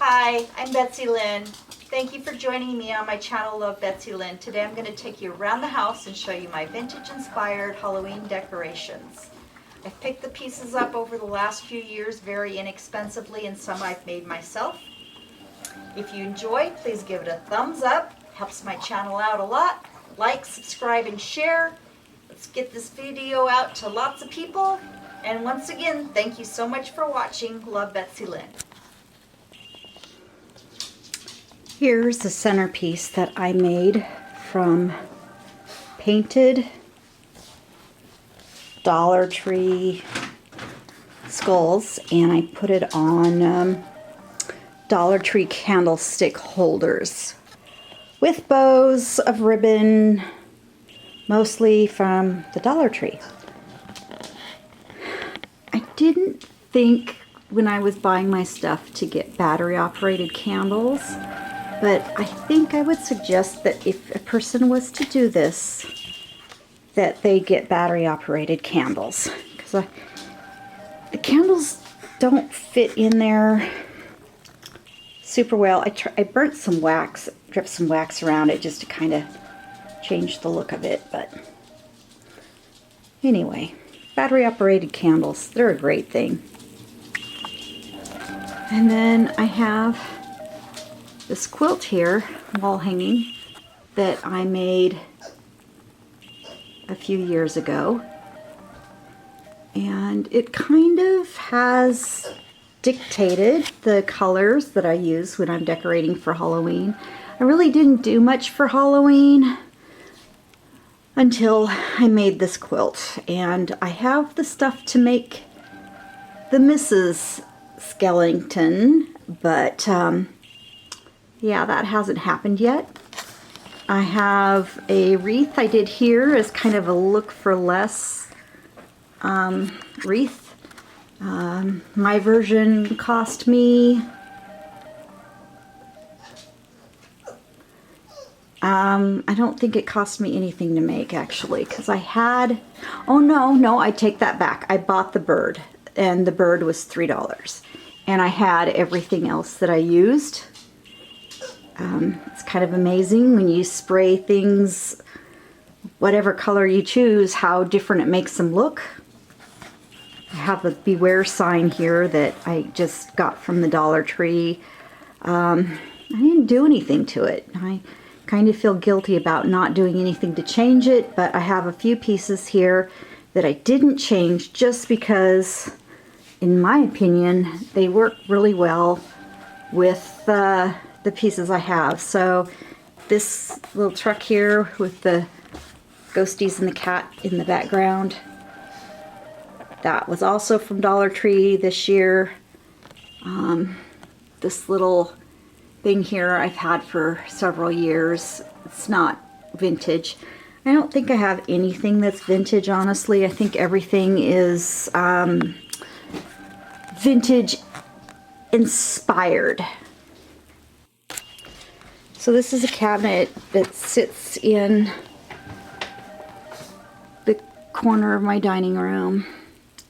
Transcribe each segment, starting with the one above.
Hi, I'm Betsy Lynn. Thank you for joining me on my channel, Love Betsy Lynn. Today I'm going to take you around the house and show you my vintage-inspired Halloween decorations. I've picked the pieces up over the last few years very inexpensively, and some I've made myself. If you enjoy, please give it a thumbs up. Helps my channel out a lot. Like, subscribe, and share. Let's get this video out to lots of people. And once again, thank you so much for watching. Love, Betsy Lynn. Here's the centerpiece that I made from painted Dollar Tree skulls, and I put it on Dollar Tree candlestick holders with bows of ribbon, mostly from the Dollar Tree. I didn't think when I was buying my stuff to get battery operated candles, but I think I would suggest that if a person was to do this, that they get battery operated candles, because the candles don't fit in there super well. I burnt some wax, dripped some wax around it just to kind of change the look of it, but anyway, battery operated candles, they're a great thing. And then I have this quilt here, wall hanging, that I made a few years ago, and it kind of has dictated the colors that I use when I'm decorating for Halloween. I really didn't do much for Halloween until I made this quilt, and I have the stuff to make the Mrs. Skellington, but yeah, that hasn't happened yet. I have a wreath I did here as kind of a look for less wreath. My version cost me I don't think it cost me anything to make, actually, because I had, oh no, I take that back. I bought the bird, and the bird was $3, and I had everything else that I used. It's kind of amazing when you spray things, whatever color you choose, how different it makes them look. I have a beware sign here that I just got from the Dollar Tree. I didn't do anything to it. I kind of feel guilty about not doing anything to change it, but I have a few pieces here that I didn't change just because, in my opinion, they work really well with the pieces I have. So this little truck here with the ghosties and the cat in the background, that was also from Dollar Tree this year. This little thing here I've had for several years. It's not vintage. I don't think I have anything that's vintage, honestly. I think everything is vintage inspired. So this is a cabinet that sits in the corner of my dining room,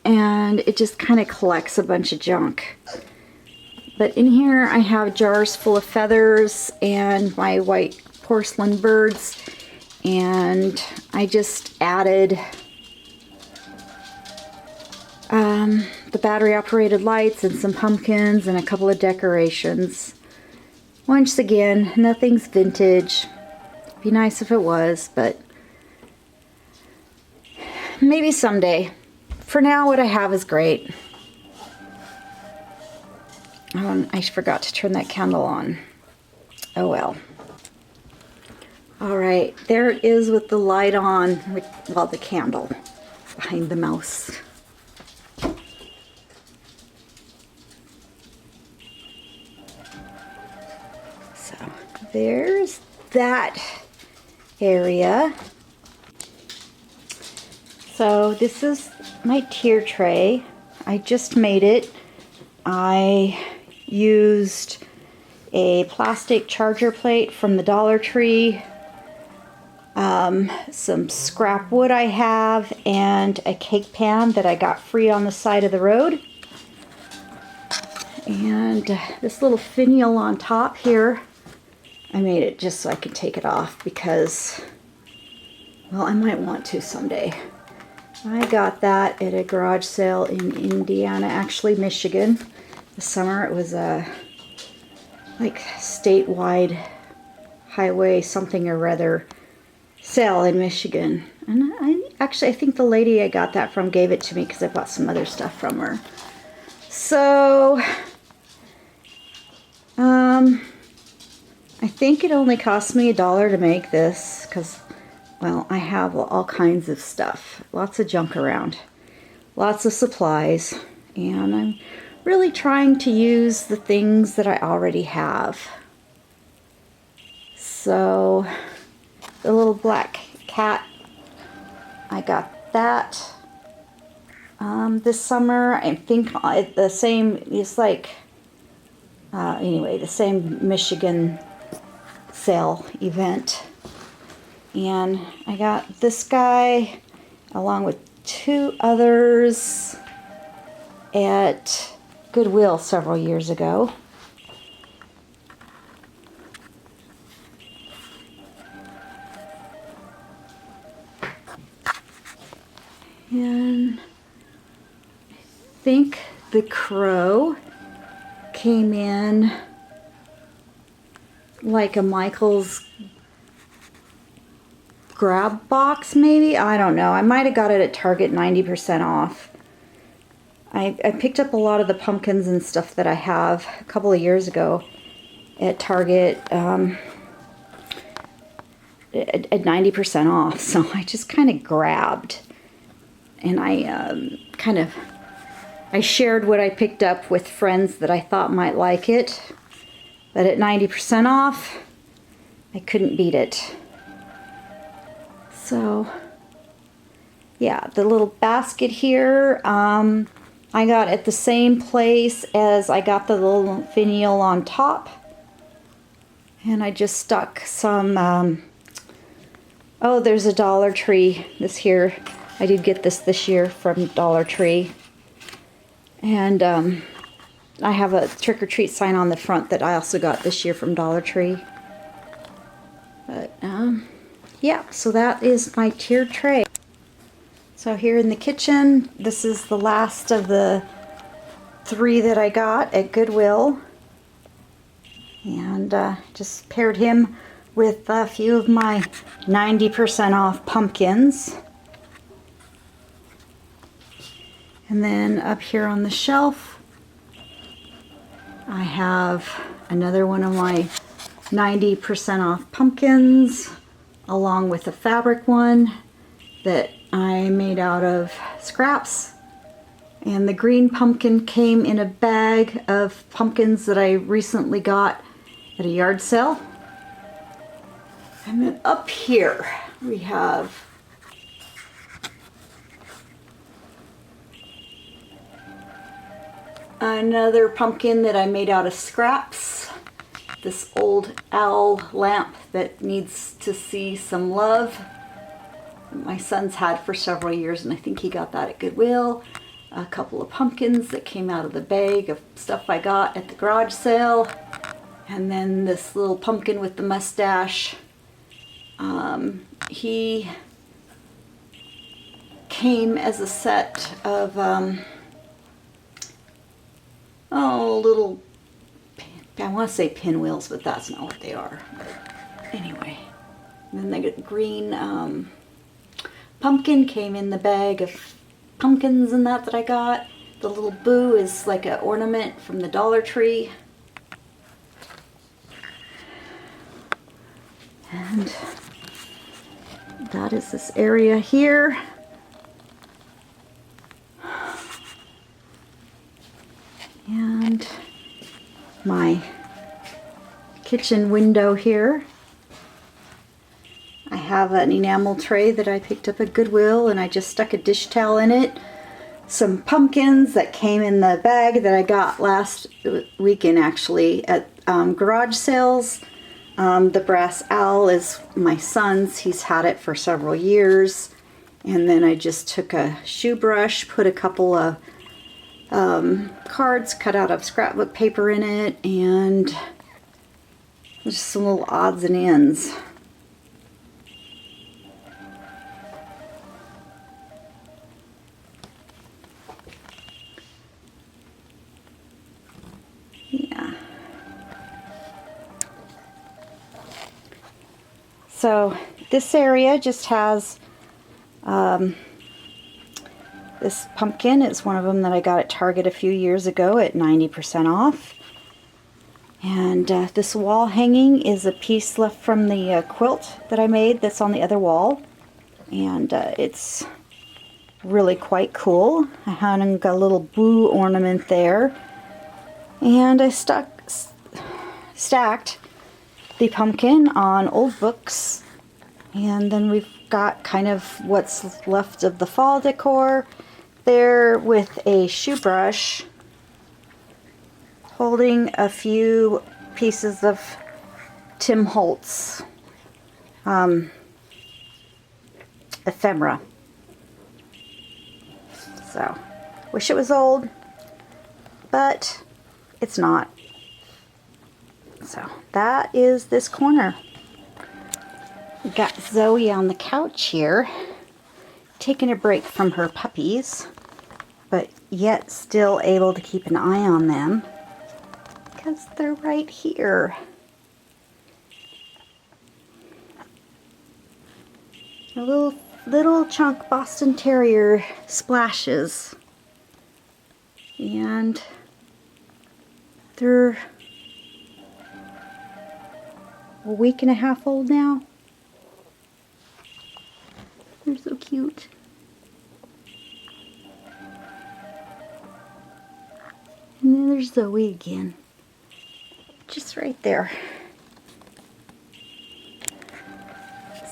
and it just kind of collects a bunch of junk. But in here I have jars full of feathers and my white porcelain birds, and I just added the battery operated lights and some pumpkins and a couple of decorations. Once again, nothing's vintage. It'd be nice if it was, but maybe someday. For now, what I have is great. I forgot to turn that candle on. Oh well. Alright, there it is with the light on, well, the candle behind the mouse. So, there's that area. So, this is my tier tray. I just made it. I used a plastic charger plate from the Dollar Tree, some scrap wood I have, and a cake pan that I got free on the side of the road. And this little finial on top here, I made it just so I could take it off because, well, I might want to someday. I got that at a garage sale in Indiana, actually Michigan. This summer it was a like statewide highway something or other sale in Michigan. And I think the lady I got that from gave it to me because I bought some other stuff from her. So, I think it only cost me $1 to make this because, well, I have all kinds of stuff. Lots of junk around. Lots of supplies. And I'm really trying to use the things that I already have. So, the little black cat, I got that this summer. I think the same, it's like, anyway, the same Michigan sale event. And I got this guy along with 2 others at Goodwill several years ago. And I think the crow came in like a Michael's grab box, maybe? I don't know. I might have got it at Target 90% off. I picked up a lot of the pumpkins and stuff that I have a couple of years ago at Target at 90% off. So I just kind of grabbed. And I shared what I picked up with friends that I thought might like it. But at 90% off, I couldn't beat it. So, yeah, the little basket here, I got at the same place as I got the little finial on top. And I just stuck some, oh, there's a Dollar Tree this here. I did get this year from Dollar Tree. And I have a trick-or-treat sign on the front that I also got this year from Dollar Tree. But, yeah, so that is my tiered tray. So here in the kitchen, this is the last of the 3 that I got at Goodwill. And just paired him with a few of my 90% off pumpkins. And then up here on the shelf, I have another one of my 90% off pumpkins, along with a fabric one that I made out of scraps. And the green pumpkin came in a bag of pumpkins that I recently got at a yard sale. And then up here we have another pumpkin that I made out of scraps. This old owl lamp that needs to see some love. My son's had for several years, and I think he got that at Goodwill. A couple of pumpkins that came out of the bag of stuff I got at the garage sale. And then this little pumpkin with the mustache. He came as a set of little, I want to say pinwheels, but that's not what they are. But anyway, and then the green pumpkin came in the bag of pumpkins and that I got. The little boo is like an ornament from the Dollar Tree. And that is this area here. And my kitchen window here. I have an enamel tray that I picked up at Goodwill, and I just stuck a dish towel in it. Some pumpkins that came in the bag that I got last weekend, actually, at garage sales. The brass owl is my son's. He's had it for several years. And then I just took a shoe brush, put a couple of cards cut out of scrapbook paper in it, and just some little odds and ends. Yeah. So this area just has this pumpkin. It's one of them that I got at Target a few years ago at 90% off. And this wall hanging is a piece left from the quilt that I made that's on the other wall. And it's really quite cool. I hung a little boo ornament there. And I stacked the pumpkin on old books. And then we've got kind of what's left of the fall decor there with a shoe brush holding a few pieces of Tim Holtz ephemera. So, wish it was old, but it's not. So, that is this corner. We got Zoe on the couch here, taking a break from her puppies, but yet still able to keep an eye on them because they're right here. A little chunk Boston Terrier Splashes, and they're a week and a half old now. They're so cute. And then there's Zoe again. Just right there.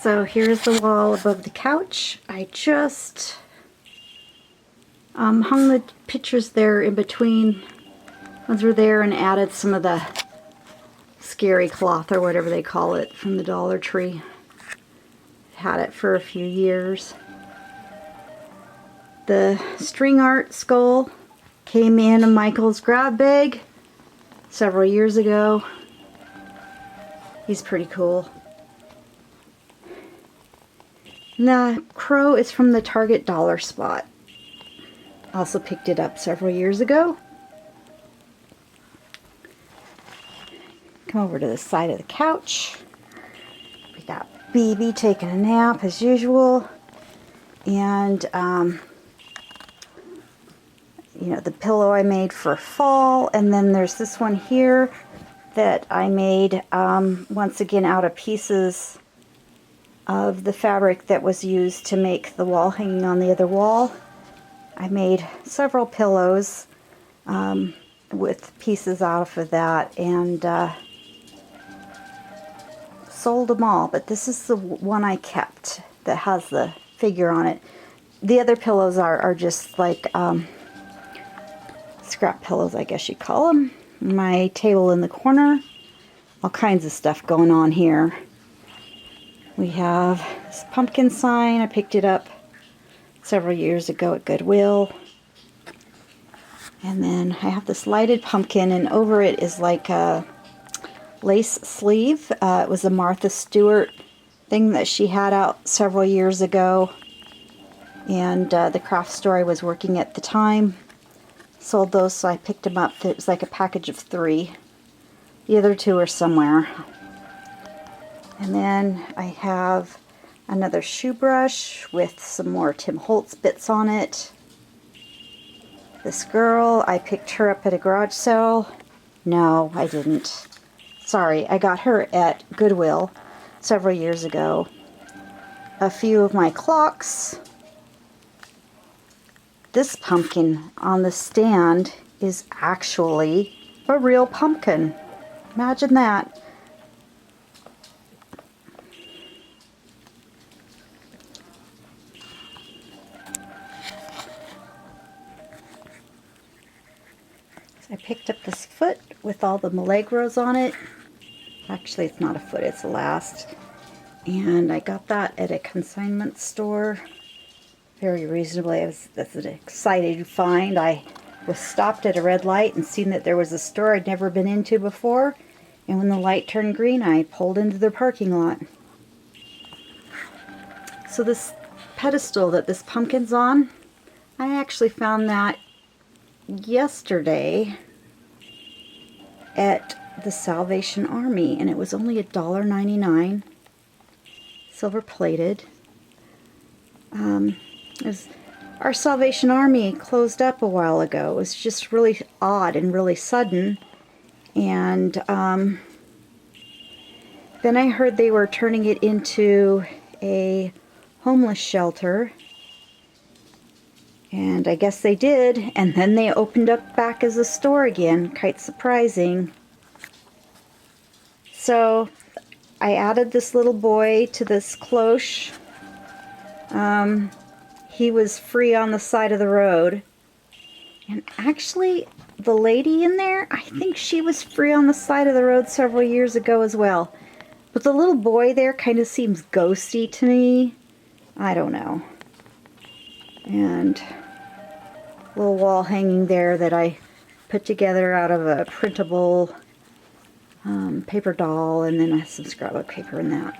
So here's the wall above the couch. I just hung the pictures there in between. Ones were there and added some of the scary cloth or whatever they call it from the Dollar Tree. Had it for a few years. The string art skull came in a Michael's grab bag several years ago. He's pretty cool. And the crow is from the Target Dollar Spot. Also picked it up several years ago. Come over to the side of the couch. We got BB taking a nap as usual, and you know, the pillow I made for fall, and then there's this one here that I made once again out of pieces of the fabric that was used to make the wall hanging on the other wall. I made several pillows with pieces out of that, and sold them all, but this is the one I kept that has the figure on it. The other pillows are just like scrap pillows, I guess you call them. My table in the corner, all kinds of stuff going on here. We have this pumpkin sign. I picked it up several years ago at Goodwill. And then I have this lighted pumpkin, and over it is like a lace sleeve. It was a Martha Stewart thing that she had out several years ago, and the craft store I was working at the time sold those, so I picked them up. It was like a package of 3. The other 2 are somewhere. And then I have another shoe brush with some more Tim Holtz bits on it. This girl, I picked her up at a garage sale. No, I didn't. Sorry, I got her at Goodwill several years ago. A few of my clocks. This pumpkin on the stand is actually a real pumpkin. Imagine that. I picked up this foot with all the Milagros on it. Actually, it's not a foot, it's a last. And I got that at a consignment store very reasonably. That's an exciting find. I was stopped at a red light and seen that there was a store I'd never been into before. And when the light turned green, I pulled into the parking lot. So this pedestal that this pumpkin's on, I actually found that yesterday at the Salvation Army, and it was only $1.99, silver plated. Our Salvation Army closed up a while ago. It was just really odd and really sudden. And then I heard they were turning it into a homeless shelter. And I guess they did. And then they opened up back as a store again. Quite surprising. So I added this little boy to this cloche. He was free on the side of the road. And actually, the lady in there, I think she was free on the side of the road several years ago as well. But the little boy there kind of seems ghosty to me. I don't know. And a little wall hanging there that I put together out of a printable paper doll, and then some scrapbook paper in that.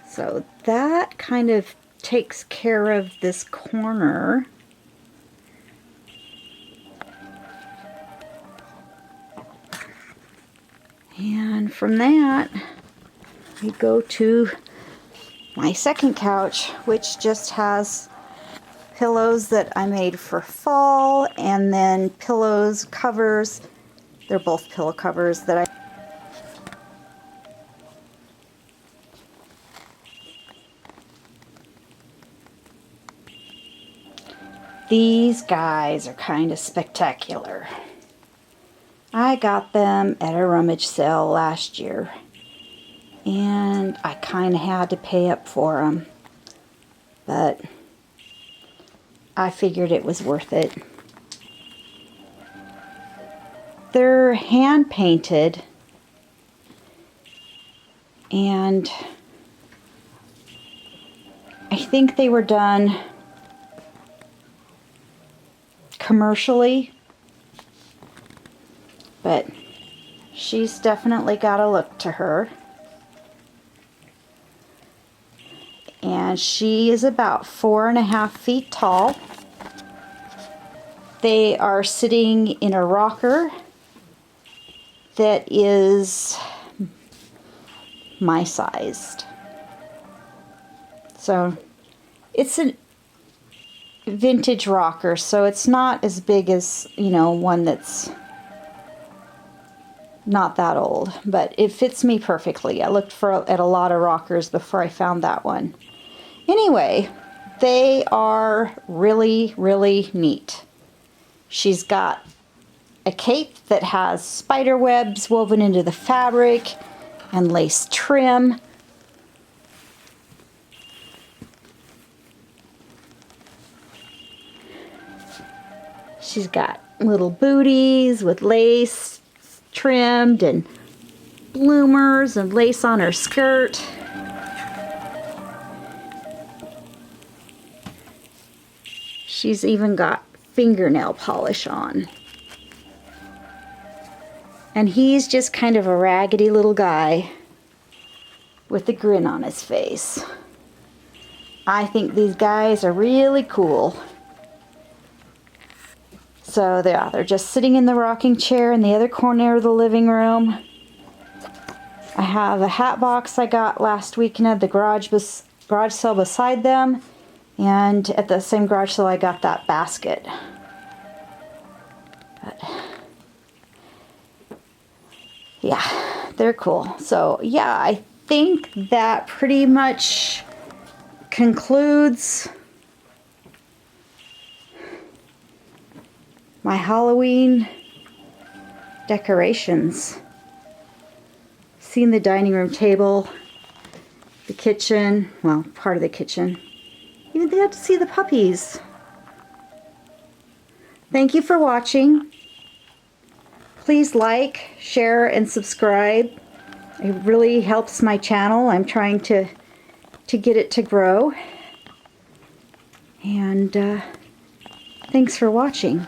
So that kind of takes care of this corner. And from that, we go to my second couch, which just has pillows that I made for fall, and then pillows, covers. They're both pillow covers that I... These guys are kind of spectacular. I got them at a rummage sale last year, and I kind of had to pay up for them, but I figured it was worth it. They're hand painted, and I think they were done commercially, but she's definitely got a look to her. And she is about 4.5 feet tall. They are sitting in a rocker that is my sized. So it's a vintage rocker, so it's not as big as, you know, one that's not that old, but it fits me perfectly. I looked at a lot of rockers before I found that one. Anyway, they are really, really neat. She's got a cape that has spider webs woven into the fabric and lace trim. She's got little booties with lace trimmed and bloomers and lace on her skirt. She's even got fingernail polish on. And he's just kind of a raggedy little guy with a grin on his face. I think these guys are really cool. So they're just sitting in the rocking chair in the other corner of the living room. I have a hat box I got last weekend at the garage sale beside them. And at the same garage sale I got that basket. But yeah, they're cool. So yeah, I think that pretty much concludes my Halloween decorations. Seen the dining room table, the kitchen, well, part of the kitchen. Even got to see the puppies. Thank you for watching. Please like, share, and subscribe. It really helps my channel. I'm trying to get it to grow. And thanks for watching.